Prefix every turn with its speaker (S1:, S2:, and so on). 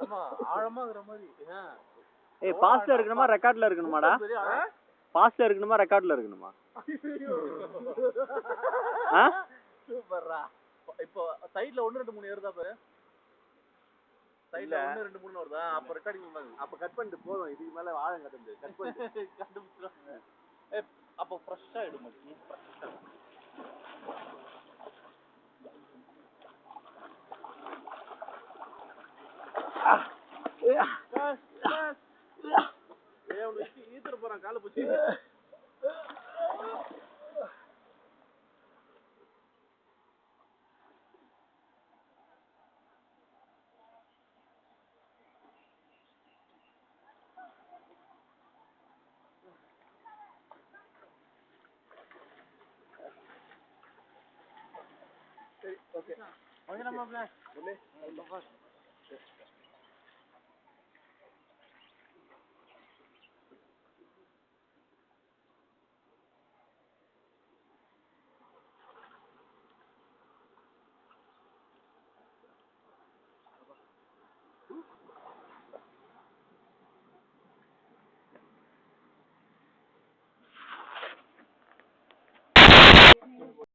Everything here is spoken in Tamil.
S1: ஆமா ஆழமா இருக்கிற மாதிரி.
S2: ஏய் பாஸ்ட்ல இருக்கணுமா ரெக்கார்ட்ல இருக்கணுமாடா? பாஸ்ட்ல இருக்கணுமா ரெக்கார்ட்ல இருக்கணுமா?
S1: சூப்பர்ரா. இப்போ சைடுல 1 2 3 ஏறுதா பாரு. சைடுல 1 2 3 வருதா? அப்ப ரெக்கார்டிங் பண்ணாங்க. அப்ப கட் பண்ணிட்டு போதும். இதுக்கு மேல ஆழம் கட்டந்து. கட் பண்ணிட்டு கண்டுபிடிச்சா. அப்ப ஃப்ரெஷ்ஷா எடு மச்சி. உனக்கு ஈத்துற போறான் காலை பிடிச்சி. சரி ஓகே. ஓகே நம்ம பிளான்.